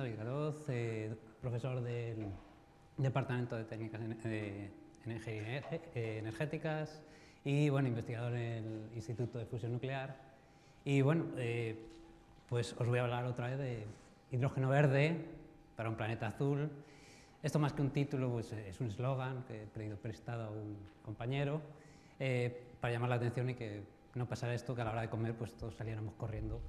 David Garoz, profesor del Departamento de Técnicas Energéticas y bueno, investigador en el Instituto de Fusión Nuclear. Y bueno, pues os voy a hablar otra vez de hidrógeno verde para un planeta azul. Esto más que un título, pues es un eslogan que he pedido prestado a un compañero para llamar la atención y que no pasara esto, que a la hora de comer pues todos saliéramos corriendo.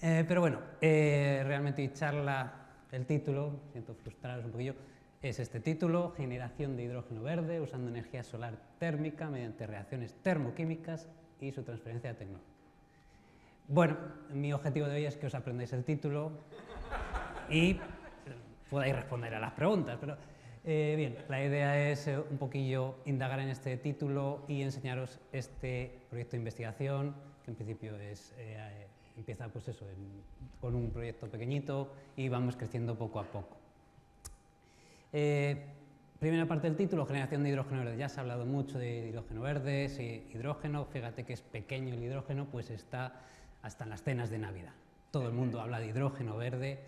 Pero bueno, realmente mi charla, el título, siento frustraros un poquillo, es este título: generación de hidrógeno verde usando energía solar térmica mediante reacciones termoquímicas y su transferencia a tecnología. Bueno, mi objetivo de hoy es que os aprendáis el título y podáis responder a las preguntas, pero bien, la idea es un poquillo indagar en este título y enseñaros este proyecto de investigación, que en principio es, empieza pues eso, con un proyecto pequeñito y vamos creciendo poco a poco. Primera parte del título, generación de hidrógeno verde. Ya se ha hablado mucho de hidrógeno verde, sí, hidrógeno, fíjate que es pequeño el hidrógeno, pues está hasta en las cenas de Navidad. Todo el mundo habla de hidrógeno verde.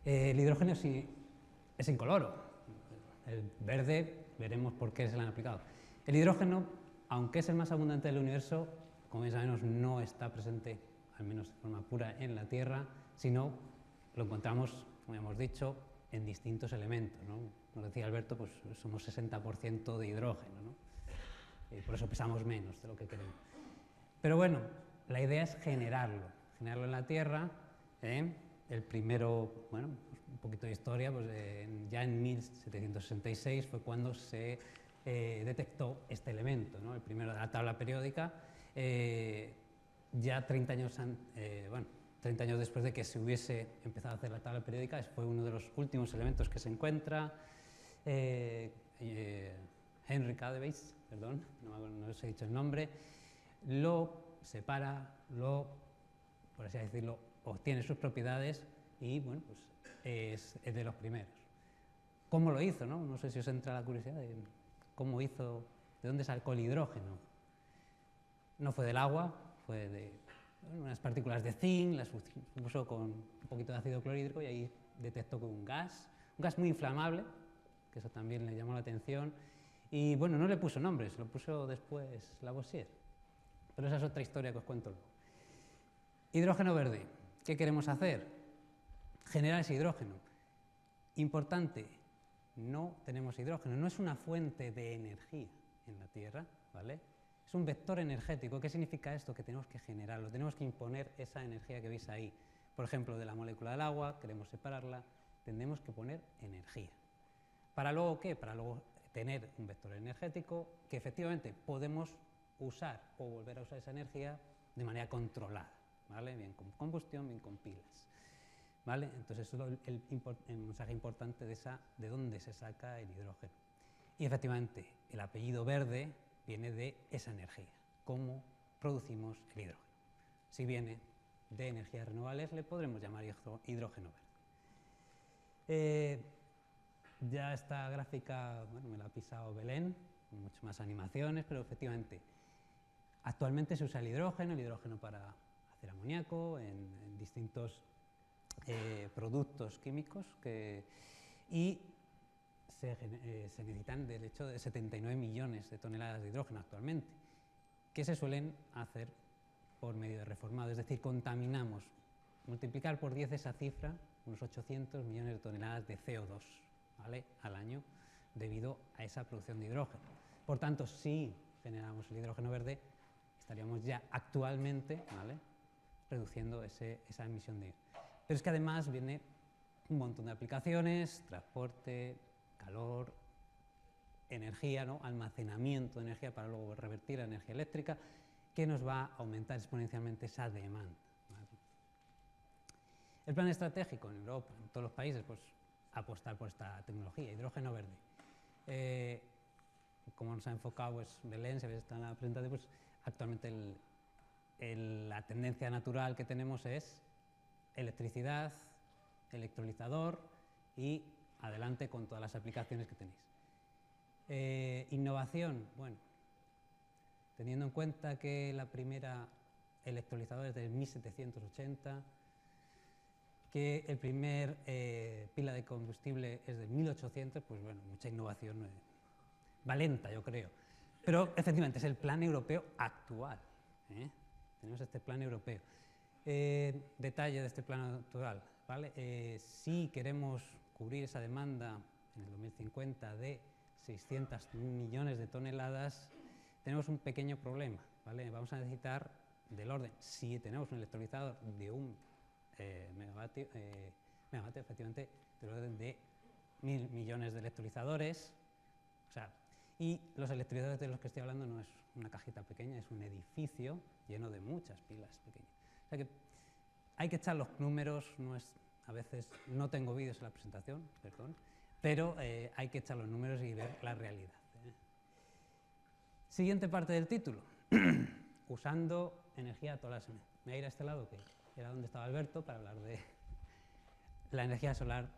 El hidrógeno sí es incoloro. El verde, veremos por qué se le han aplicado. El hidrógeno, aunque es el más abundante del universo, como ya sabemos, no está presente, al menos de forma pura, en la Tierra, sino lo encontramos, como hemos dicho, en distintos elementos, ¿no? Nos decía Alberto, pues somos 60% de hidrógeno, ¿no? Y por eso pesamos menos de lo que queremos. Pero bueno, la idea es generarlo en la Tierra. El primero, bueno, pues un poquito de historia, pues ya en 1766 fue cuando se detectó este elemento, ¿no? El primero de la tabla periódica. Ya 30 años después de que se hubiese empezado a hacer la tabla periódica, fue uno de los últimos elementos que se encuentra. Henry Cavendish, perdón, no os he dicho el nombre, lo separa, por así decirlo, obtiene sus propiedades y bueno, pues es de los primeros. ¿Cómo lo hizo? No sé si os entra la curiosidad de cómo hizo, de dónde sacó el hidrógeno. No fue del agua, fue de unas partículas de zinc, las puso con un poquito de ácido clorhídrico y ahí detectó que un gas muy inflamable, que eso también le llamó la atención, y bueno, no le puso nombres, lo puso después Lavoisier, pero esa es otra historia que os cuento luego. Hidrógeno verde, ¿qué queremos hacer? Generar ese hidrógeno. Importante, no tenemos hidrógeno, no es una fuente de energía en la Tierra, ¿vale? Es un vector energético. ¿Qué significa esto? Que tenemos que generarlo, tenemos que imponer esa energía que veis ahí. Por ejemplo, de la molécula del agua, queremos separarla, tendremos que poner energía. ¿Para luego qué? Para luego tener un vector energético que efectivamente podemos usar o volver a usar esa energía de manera controlada, ¿vale? Bien con combustión, bien con pilas, ¿vale? Entonces eso es el mensaje importante de dónde se saca el hidrógeno. Y efectivamente, el apellido verde viene de esa energía, cómo producimos el hidrógeno. Si viene de energías renovables, le podremos llamar hidrógeno verde. Ya esta gráfica, bueno, me la ha pisado Belén, con muchas más animaciones, pero efectivamente, actualmente se usa el hidrógeno para hacer amoníaco, en distintos productos químicos y se necesitan, de hecho, de 79 millones de toneladas de hidrógeno actualmente, que se suelen hacer por medio de reformado, es decir, contaminamos, multiplicar por 10 esa cifra, unos 800 millones de toneladas de CO2, ¿vale?, al año, debido a esa producción de hidrógeno. Por tanto, si generamos el hidrógeno verde, estaríamos ya actualmente, ¿vale?, reduciendo esa emisión de hidrógeno. Pero es que además viene un montón de aplicaciones: transporte, calor, energía, ¿no?, almacenamiento de energía para luego revertir a energía eléctrica, que nos va a aumentar exponencialmente esa demanda, ¿vale? El plan estratégico en Europa, en todos los países, pues apostar por esta tecnología, hidrógeno verde. Como nos ha enfocado pues Belén, se ve está en la presentación, pues actualmente la tendencia natural que tenemos es electricidad, electrolizador y adelante con todas las aplicaciones que tenéis. Innovación, bueno, teniendo en cuenta que la primera electrolizadora es de 1780, que el primer pila de combustible es de 1800, pues bueno, mucha innovación va lenta, yo creo. Pero efectivamente es el plan europeo actual. Tenemos este plan europeo. Detalle de este plan actual, ¿vale? Si queremos cubrir esa demanda en el 2050 de 600 millones de toneladas, tenemos un pequeño problema, ¿vale? Vamos a necesitar del orden, si tenemos un electrolizador de un megavatio, efectivamente, del orden de 1000 millones de electrolizadores. O sea, y los electrolizadores de los que estoy hablando no es una cajita pequeña, es un edificio lleno de muchas pilas pequeñas. O sea que hay que echar los números, a veces no tengo vídeos en la presentación, perdón, pero hay que echar los números y ver la realidad. Siguiente parte del título, usando energía a todas las... Me voy a ir a este lado, que era donde estaba Alberto, para hablar de la energía solar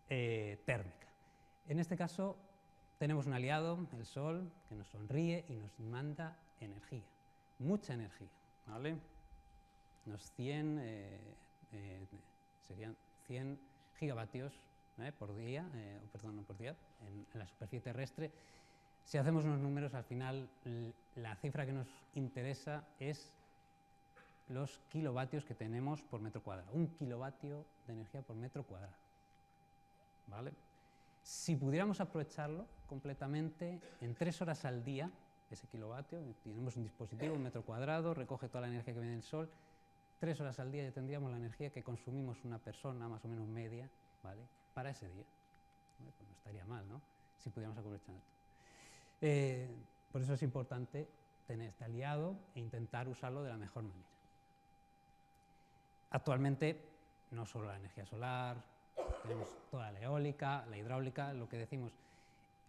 térmica. En este caso tenemos un aliado, el Sol, que nos sonríe y nos manda energía, mucha energía, ¿vale? Serían 100 gigavatios por día, perdón, no por día, en la superficie terrestre. Si hacemos unos números, al final la cifra que nos interesa es los kilovatios que tenemos por metro cuadrado. 1 kilovatio de energía por metro cuadrado, ¿vale? Si pudiéramos aprovecharlo completamente, en 3 horas al día, ese kilovatio, tenemos un dispositivo, 1 metro cuadrado, recoge toda la energía que viene del Sol, 3 horas al día ya tendríamos la energía que consumimos una persona, más o menos media, ¿vale?, para ese día. Pues no estaría mal, ¿no?, si pudiéramos aprovechar esto. Por eso es importante tener este aliado e intentar usarlo de la mejor manera. Actualmente, no solo la energía solar, tenemos toda la eólica, la hidráulica, lo que decimos,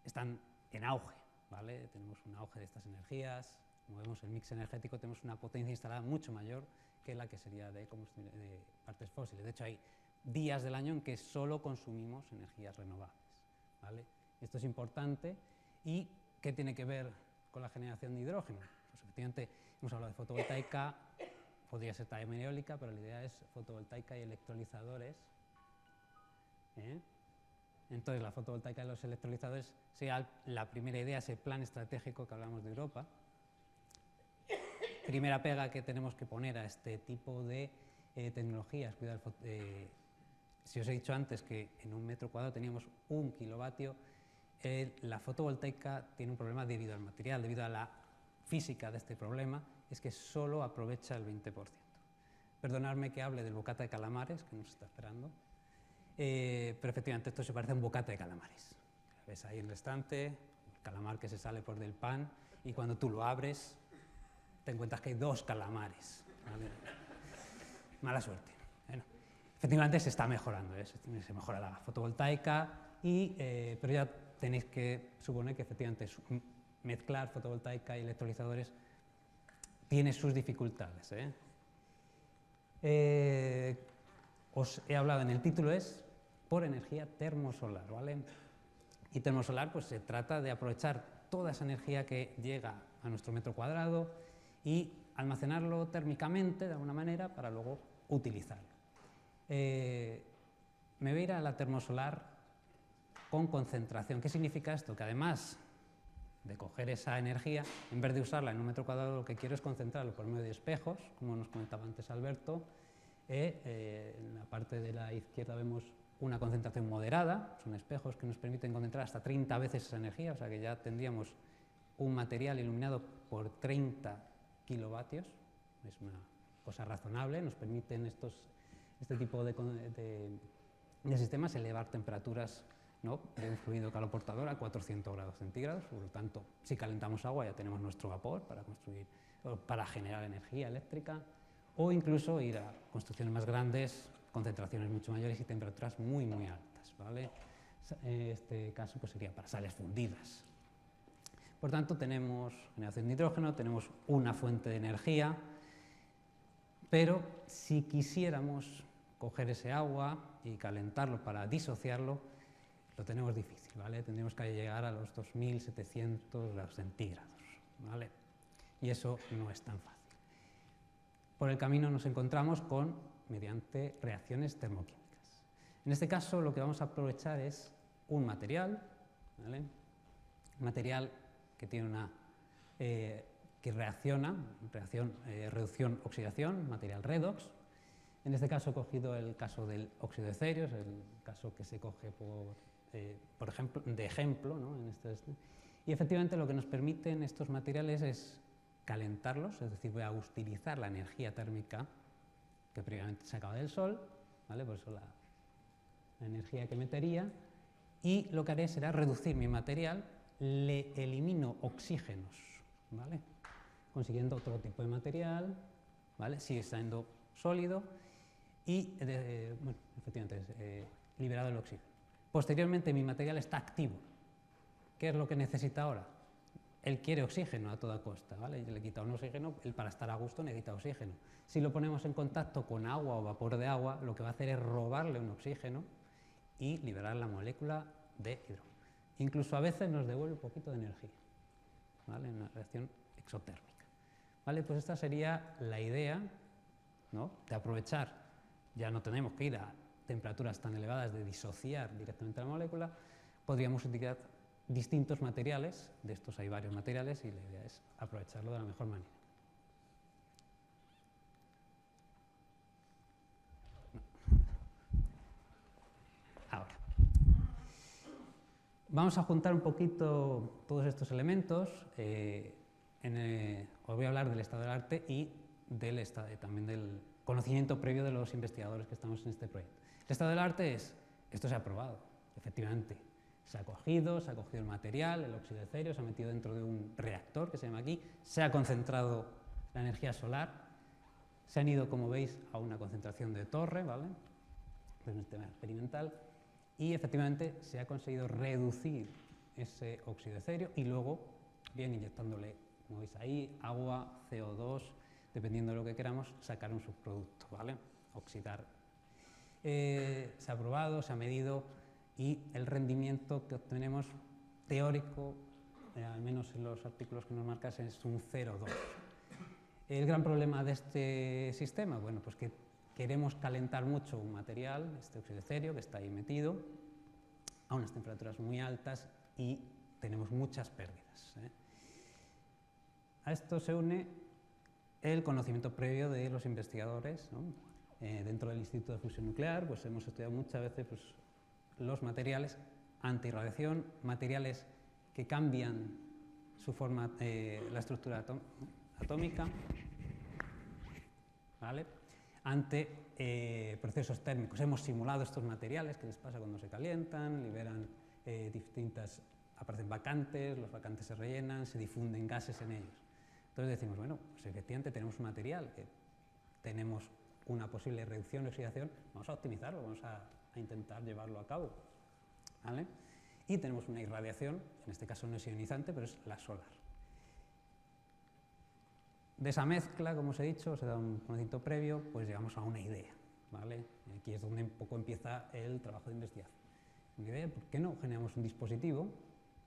están en auge, ¿vale? Tenemos un auge de estas energías. Como vemos, el mix energético, tenemos una potencia instalada mucho mayor que la que sería de partes fósiles. De hecho, hay días del año en que solo consumimos energías renovables, ¿vale? Esto es importante. ¿Y qué tiene que ver con la generación de hidrógeno? Pues efectivamente hemos hablado de fotovoltaica, podría ser también eólica, pero la idea es fotovoltaica y electrolizadores. Entonces, la fotovoltaica y los electrolizadores sería la primera idea, ese plan estratégico que hablamos de Europa. Primera pega que tenemos que poner a este tipo de tecnologías. Si os he dicho antes que en 1 metro cuadrado teníamos 1 kilovatio, la fotovoltaica tiene un problema debido al material, debido a la física de este problema, es que solo aprovecha el 20%. Perdonadme que hable del bocata de calamares, que nos está esperando, pero efectivamente esto se parece a un bocata de calamares. Ves ahí en el estante, el calamar que se sale por del pan, y cuando tú lo abres, te encuentras que hay 2 calamares. ¿Vale? Mala suerte. Bueno, efectivamente se está mejorando, se mejora la fotovoltaica, pero ya tenéis que suponer que efectivamente mezclar fotovoltaica y electrolizadores tiene sus dificultades. Os he hablado en el título, es por energía termosolar, ¿vale? Y termosolar, pues se trata de aprovechar toda esa energía que llega a nuestro metro cuadrado y almacenarlo térmicamente de alguna manera para luego utilizarlo. Me voy a ir a la termosolar con concentración. ¿Qué significa esto? Que además de coger esa energía, en vez de usarla en 1 metro cuadrado, lo que quiero es concentrarlo por medio de espejos, como nos comentaba antes Alberto. En la parte de la izquierda vemos una concentración moderada, son espejos que nos permiten concentrar hasta 30 veces esa energía, o sea que ya tendríamos un material iluminado por 30 kilovatios, es una cosa razonable, nos permiten este tipo de sistemas elevar temperaturas, ¿no?, de un fluido caloportador a 400 grados centígrados, por lo tanto, si calentamos agua ya tenemos nuestro vapor para generar energía eléctrica, o incluso ir a construcciones más grandes, concentraciones mucho mayores y temperaturas muy, muy altas, ¿vale? En este caso pues sería para sales fundidas. Por tanto, tenemos generación de hidrógeno, tenemos una fuente de energía, pero si quisiéramos coger ese agua y calentarlo para disociarlo, lo tenemos difícil, ¿vale? Tendríamos que llegar a los 2700 grados centígrados, ¿vale? Y eso no es tan fácil. Por el camino nos encontramos mediante reacciones termoquímicas. En este caso lo que vamos a aprovechar es un material, ¿vale? Un material que tiene una que reacciona, reducción-oxidación, material redox. En este caso he cogido el caso del óxido de cerio, es el caso que se coge por ejemplo, de ejemplo, ¿no? Y efectivamente lo que nos permiten estos materiales es calentarlos, es decir, voy a utilizar la energía térmica que previamente sacaba del sol, ¿vale? Por eso la energía que metería, y lo que haré será reducir mi material, le elimino oxígenos, ¿vale? Consiguiendo otro tipo de material, ¿vale? Sigue siendo sólido y, bueno, efectivamente, liberado el oxígeno. Posteriormente mi material está activo. ¿Qué es lo que necesita ahora? Él quiere oxígeno a toda costa, ¿vale? Yo le he quitado un oxígeno, él para estar a gusto necesita oxígeno. Si lo ponemos en contacto con agua o vapor de agua, lo que va a hacer es robarle un oxígeno y liberar la molécula de hidrógeno. Incluso a veces nos devuelve un poquito de energía, ¿vale? En una reacción exotérmica. ¿Vale? Pues esta sería la idea, ¿no? De aprovechar, ya no tenemos que ir a temperaturas tan elevadas de disociar directamente la molécula, podríamos utilizar distintos materiales, de estos hay varios materiales y la idea es aprovecharlo de la mejor manera. Ahora, vamos a juntar un poquito todos estos elementos. Os voy a hablar del estado del arte y también del conocimiento previo de los investigadores que estamos en este proyecto. El estado del arte es, esto se ha probado, efectivamente. Se ha cogido el material, el óxido de cerio, se ha metido dentro de un reactor que se llama aquí, se ha concentrado la energía solar, se han ido, como veis, a una concentración de torre, ¿vale? Es un sistema experimental, y efectivamente se ha conseguido reducir ese óxido de cerio y luego, bien inyectándole, como veis ahí, agua, CO2, dependiendo de lo que queramos, sacar un subproducto, ¿vale? Oxidar. Se ha probado, se ha medido y el rendimiento que obtenemos teórico, al menos en los artículos que nos marcas, es un 0,2. El gran problema de este sistema, bueno, pues que queremos calentar mucho un material, este óxido de cerio, que está ahí metido, a unas temperaturas muy altas y tenemos muchas pérdidas, ¿eh? A esto se une el conocimiento previo de los investigadores, ¿no? Dentro del Instituto de Fusión Nuclear, pues hemos estudiado muchas veces pues, los materiales antirradiación, materiales que cambian su forma, la estructura atómica, ¿vale? Ante procesos térmicos. Hemos simulado estos materiales, qué les pasa cuando se calientan, liberan aparecen vacantes, los vacantes se rellenan, se difunden gases en ellos. Entonces decimos, bueno, pues efectivamente tenemos un material que tenemos una posible reducción o oxidación, vamos a optimizarlo, vamos a intentar llevarlo a cabo, ¿vale? Y tenemos una irradiación, en este caso no es ionizante, pero es la solar. De esa mezcla, como os he dicho, os he dado un conocimiento previo, pues llegamos a una idea, ¿vale? Aquí es donde un poco empieza el trabajo de investigación. Una idea, ¿por qué no generamos un dispositivo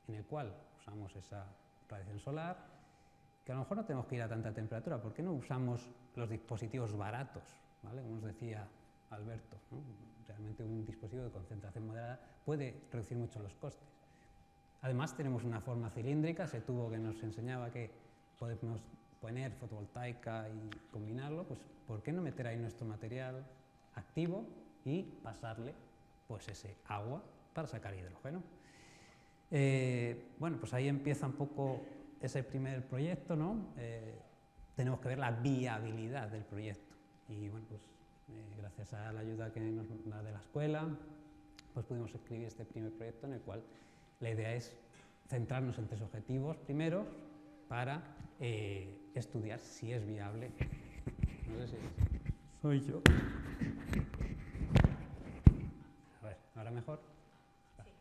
en el cual usamos esa radiación solar, que a lo mejor no tenemos que ir a tanta temperatura? ¿Por qué no usamos los dispositivos baratos, ¿vale? Como os decía Alberto, ¿no? Realmente un dispositivo de concentración moderada puede reducir mucho los costes. Además tenemos una forma cilíndrica, ese tubo que nos enseñaba que podemos poner fotovoltaica y combinarlo, pues ¿por qué no meter ahí nuestro material activo y pasarle pues ese agua para sacar hidrógeno? Bueno, pues ahí empieza un poco ese primer proyecto, ¿no? Tenemos que ver la viabilidad del proyecto y bueno, pues gracias a la ayuda que nos da de la escuela, pues pudimos escribir este primer proyecto en el cual la idea es centrarnos en 3 objetivos primero para estudiar si es viable. No sé si soy yo. A ver, ¿ahora mejor? Vale.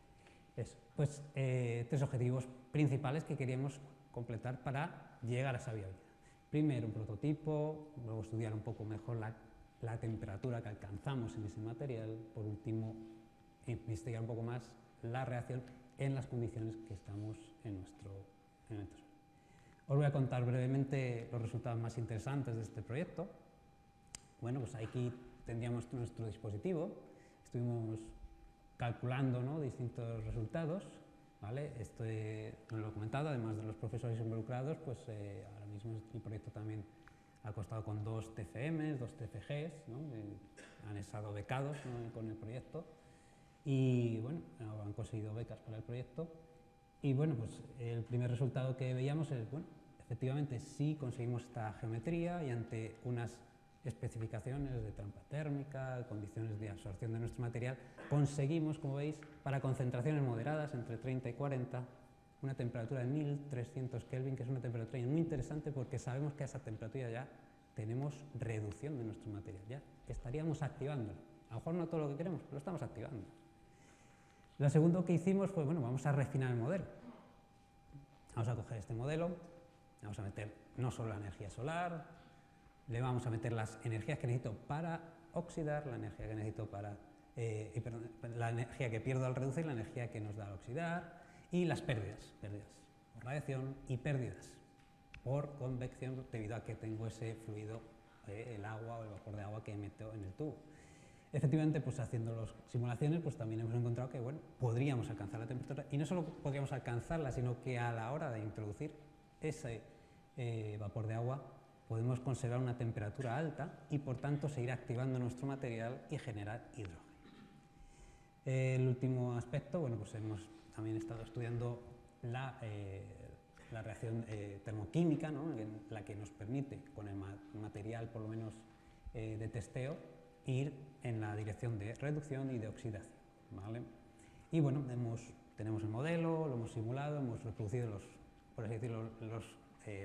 Eso. Pues 3 objetivos principales que queríamos completar para llegar a esa viabilidad. Primero un prototipo, luego estudiar un poco mejor la temperatura que alcanzamos en ese material, por último investigar un poco más la reacción en las condiciones que estamos en nuestro suelo. Os voy a contar brevemente los resultados más interesantes de este proyecto. Bueno, pues aquí tendríamos nuestro dispositivo. estuvimos calculando, ¿no?, distintos resultados, ¿vale? Esto no lo he comentado, además de los profesores involucrados, pues ahora mismo el proyecto también ha costado con 2 TFMs, 2 TFGs, ¿no?, han estado becados, ¿no?, con el proyecto y bueno, han conseguido becas para el proyecto y bueno, pues el primer resultado que veíamos es, bueno, efectivamente sí conseguimos esta geometría y ante unas especificaciones de trampa térmica, condiciones de absorción de nuestro material, conseguimos, como veis, para concentraciones moderadas, entre 30 y 40, una temperatura de 1300 Kelvin, que es una temperatura muy interesante porque sabemos que a esa temperatura ya tenemos reducción de nuestro material, ya estaríamos activándolo. A lo mejor no todo lo que queremos, pero lo estamos activando. Lo segundo que hicimos fue, bueno, vamos a refinar el modelo. Vamos a coger este modelo, vamos a meter no solo la energía solar, le vamos a meter las energías que necesito para oxidar, la energía que necesito para, la energía que pierdo al reducir, la energía que nos da al oxidar y las pérdidas por radiación y pérdidas por convección debido a que tengo ese fluido, el agua o el vapor de agua que meto en el tubo. Efectivamente, pues haciendo las simulaciones, pues también hemos encontrado que, bueno, podríamos alcanzar la temperatura y no solo podríamos alcanzarla, sino que a la hora de introducir ese vapor de agua podemos conservar una temperatura alta y por tanto seguir activando nuestro material y generar hidrógeno. El último aspecto, bueno, pues hemos también estado estudiando la reacción termoquímica, ¿no?, en la que nos permite con el material por lo menos de testeo ir en la dirección de reducción y de oxidación, ¿vale? Y bueno, tenemos el modelo, lo hemos simulado, hemos reproducido por así decirlo, los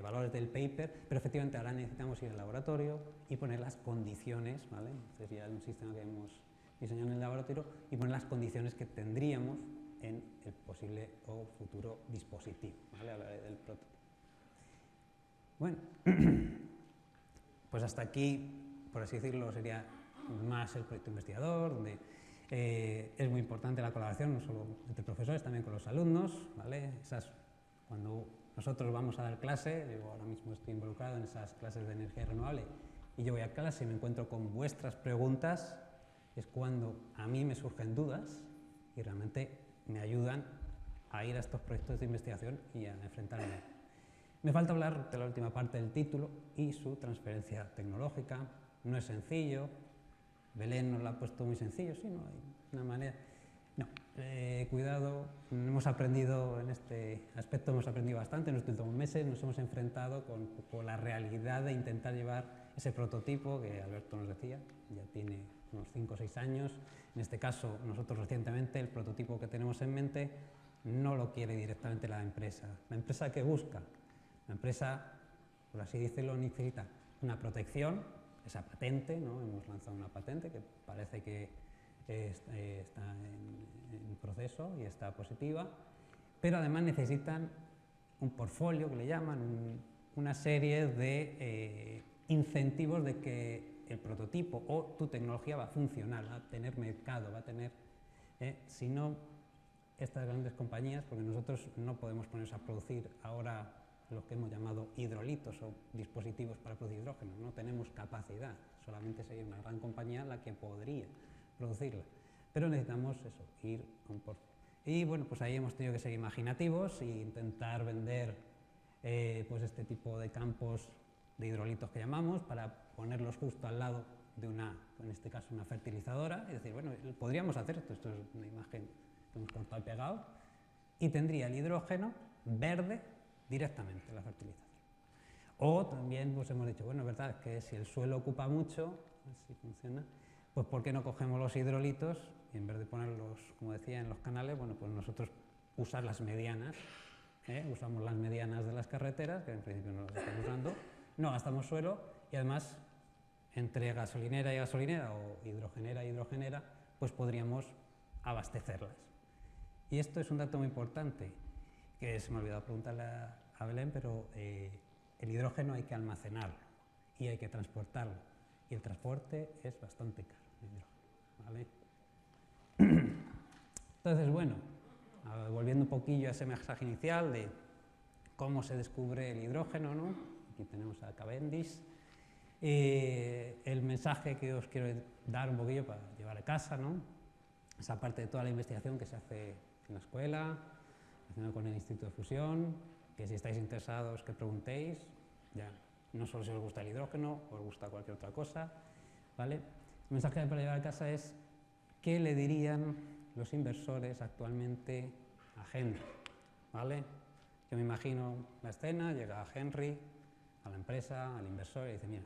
valores del paper, pero efectivamente ahora necesitamos ir al laboratorio y poner las condiciones, ¿vale? Este sería un sistema que hemos diseñado en el laboratorio y poner las condiciones que tendríamos en el posible o futuro dispositivo, ¿vale? Hablaré del prototipo. Bueno, pues hasta aquí, por así decirlo, sería más el proyecto investigador, donde es muy importante la colaboración, no solo entre profesores, también con los alumnos, ¿vale? Cuando nosotros vamos a dar clase, yo ahora mismo estoy involucrado en esas clases de energía renovable y yo voy a clase y me encuentro con vuestras preguntas, es cuando a mí me surgen dudas y realmente me ayudan a ir a estos proyectos de investigación y a enfrentarme. Me falta hablar de la última parte del título y su transferencia tecnológica. No es sencillo, Belén nos lo ha puesto muy sencillo, sí, no hay una manera. No, cuidado, hemos aprendido en este aspecto, hemos aprendido bastante en los últimos meses, nos hemos enfrentado con la realidad de intentar llevar ese prototipo que Alberto nos decía, ya tiene unos 5 o 6 años, en este caso nosotros recientemente el prototipo que tenemos en mente no lo quiere directamente la empresa que busca, la empresa, por así decirlo, necesita una protección, esa patente, ¿no? Hemos lanzado una patente que parece que está en proceso y está positiva, pero además necesitan un portfolio que le llaman, una serie de incentivos de que el prototipo o tu tecnología va a funcionar, va a tener mercado, va a tener, si no, estas grandes compañías, porque nosotros no podemos ponernos a producir ahora lo que hemos llamado hidrolitos o dispositivos para producir hidrógeno, no tenemos capacidad, solamente sería una gran compañía la que podría producirla, pero necesitamos eso, ir a un portfolio. Y bueno, pues ahí hemos tenido que ser imaginativos e intentar vender pues este tipo de campos de hidrolitos que llamamos, para ponerlos justo al lado de en este caso una fertilizadora, y decir, bueno, podríamos hacer esto es una imagen que hemos cortado y pegado, y tendría el hidrógeno verde directamente la fertilización. O también pues hemos dicho, bueno, es verdad que si el suelo ocupa mucho, así funciona, pues ¿por qué no cogemos los hidrolitos y en vez de ponerlos, como decía, en los canales, bueno, pues nosotros usar las medianas, usamos las medianas de las carreteras, que en principio no las estamos usando, no gastamos suelo y además entre gasolinera y gasolinera o hidrogenera y hidrogenera, pues podríamos abastecerlas. Y esto es un dato muy importante, que se me ha olvidado preguntarle a Belén, pero el hidrógeno hay que almacenarlo y hay que transportarlo, y el transporte es bastante caro, el hidrógeno, ¿vale? Entonces, bueno, volviendo un poquillo a ese mensaje inicial de cómo se descubre el hidrógeno, ¿no? Aquí tenemos a Cavendish. El mensaje que os quiero dar un poquillo para llevar a casa, ¿no? esa parte de toda la investigación que se hace en la escuela, relacionada con el Instituto de Fusión, que si estáis interesados que preguntéis, ya, no solo si os gusta el hidrógeno, os gusta cualquier otra cosa, ¿vale? El mensaje para llevar a casa es qué le dirían los inversores actualmente a Henry, ¿vale? Yo me imagino la escena, llega Henry a la empresa, al inversor y dice, mira,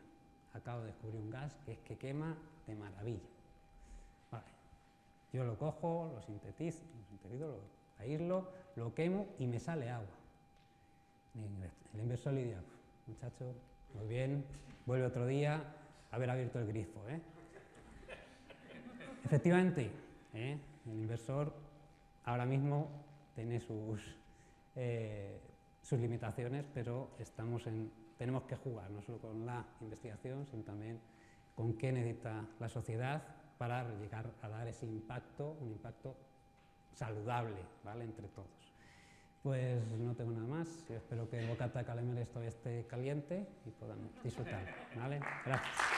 acabo de descubrir un gas que es que quema de maravilla. Vale. Yo lo cojo, lo sintetizo, lo aíslo, lo quemo y me sale agua. Y el inversor le dirá, muchacho, muy bien, vuelve otro día, haber abierto el grifo, ¿eh? Efectivamente, el inversor ahora mismo tiene sus limitaciones, pero tenemos que jugar no solo con la investigación, sino también con qué necesita la sociedad para llegar a dar ese impacto, un impacto saludable, ¿vale?, entre todos. Pues no tengo nada más, yo espero que el bocata de calamares todavía esté caliente y podamos disfrutar, ¿vale? Gracias.